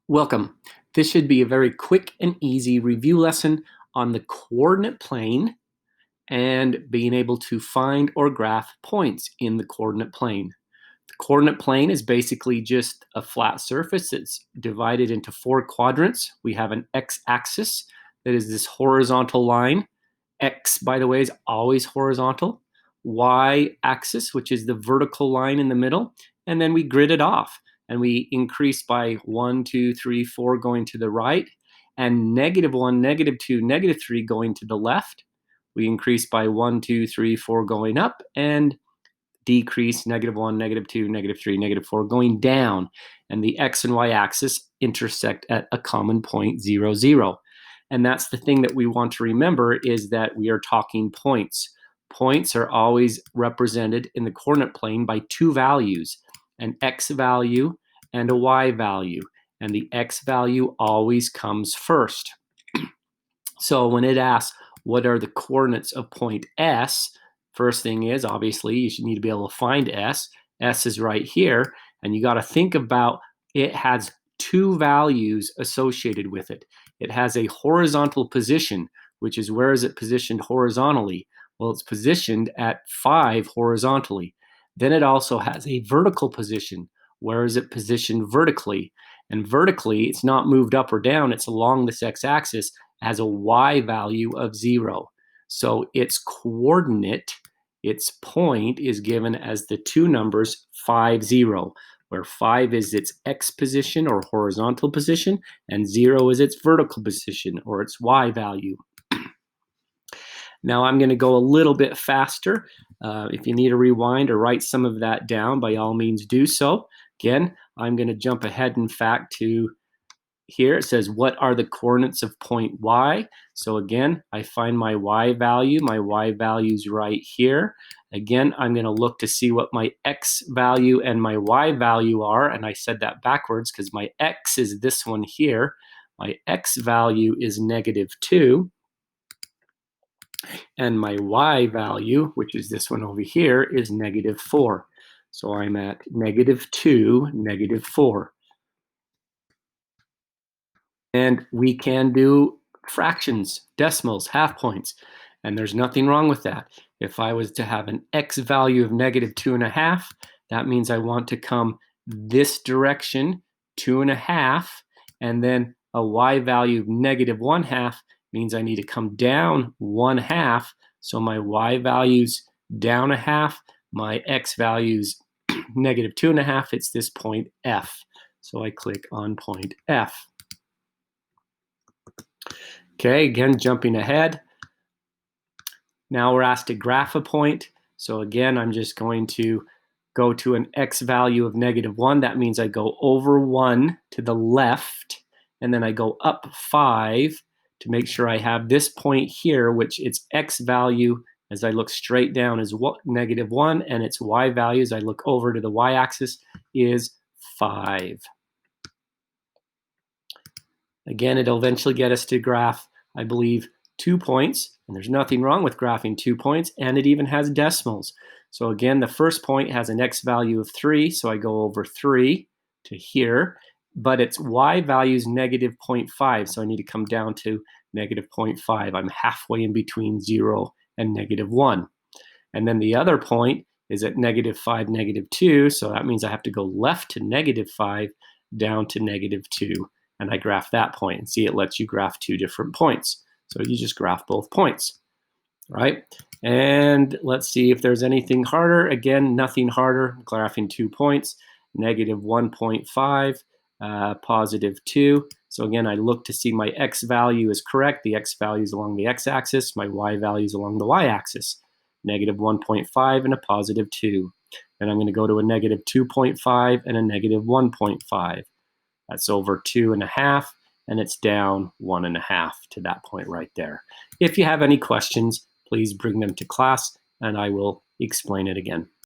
Welcome. This should be a very quick and easy review lesson on the coordinate plane and being able to find or graph points in the coordinate plane. The coordinate plane is basically just a flat surface that's divided into four quadrants. We have an x-axis that is this horizontal line. X, by the way, is always horizontal. Y-axis, which is the vertical line in the middle, and then we grid it off. And we increase by 1, 2, 3, 4 going to the right, and -1, -2, -3 going to the left. We increase by 1, 2, 3, 4 going up, and decrease -1, -2, -3, -4 going down. And the x and y axis intersect at a common point, 0, 0. And that's the thing that we want to remember, is that we are talking points. Points are always represented in the coordinate plane by two values, an x value and a y value. And the x value always comes first. So when it asks, what are the coordinates of point S? First thing is, obviously, you should need to be able to find S. S is right here. And you got to think about, it has two values associated with it. It has a horizontal position, which is, where is it positioned horizontally? Well, it's positioned at 5 horizontally. Then it also has a vertical position. Where is it positioned vertically? And vertically, it's not moved up or down. It's along this x-axis, has a y value of 0. So its coordinate, its point, is given as the two numbers 5, 0, where 5 is its x position or horizontal position, and 0 is its vertical position or its y value. Now I'm going to go a little bit faster. If you need to rewind or write some of that down, by all means do so. Again, I'm going to jump ahead, in fact, to here. It says, what are the coordinates of point Y? So again, I find my Y value. My Y value is right here. Again, I'm going to look to see what my X value and my Y value are. And I said that backwards because my X is this one here. My X value is -2. And my Y value, which is this one over here, is -4. So I'm at -2, -4. And we can do fractions, decimals, half points, and there's nothing wrong with that. If I was to have an x value of -2.5, that means I want to come this direction, 2.5, and then a y value of -1/2 means I need to come down 1/2. So my y value's down 1/2, my x value's -2.5. It's this point F. So I click on point F. Okay, again, jumping ahead. Now we're asked to graph a point. So again, I'm just going to go to an x value of -1. That means I go over 1 to the left, and then I go up 5 to make sure I have this point here, which its x value, as I look straight down, is -1, and its y value, as I look over to the y-axis, is 5. Again, it'll eventually get us to graph, I believe, 2 points, and there's nothing wrong with graphing 2 points, and it even has decimals. So again, the first point has an x value of 3, so I go over 3 to here, but its y value is -0.5, so I need to come down to -0.5. I'm halfway in between 0 and -1. And then the other point is at -5, -2, so that means I have to go left to -5, down to -2. And I graph that point, and see, it lets you graph 2 different points. So you just graph both points, right? And let's see if there's anything harder. Again, nothing harder, graphing 2 points, -1.5, +2. So again, I look to see my x value is correct. The x value is along the x-axis. My y value is along the y-axis. -1.5 and a +2. Then I'm going to go to a -2.5 and a -1.5. That's over 2.5, and it's down 1.5 to that point right there. If you have any questions, please bring them to class, and I will explain it again.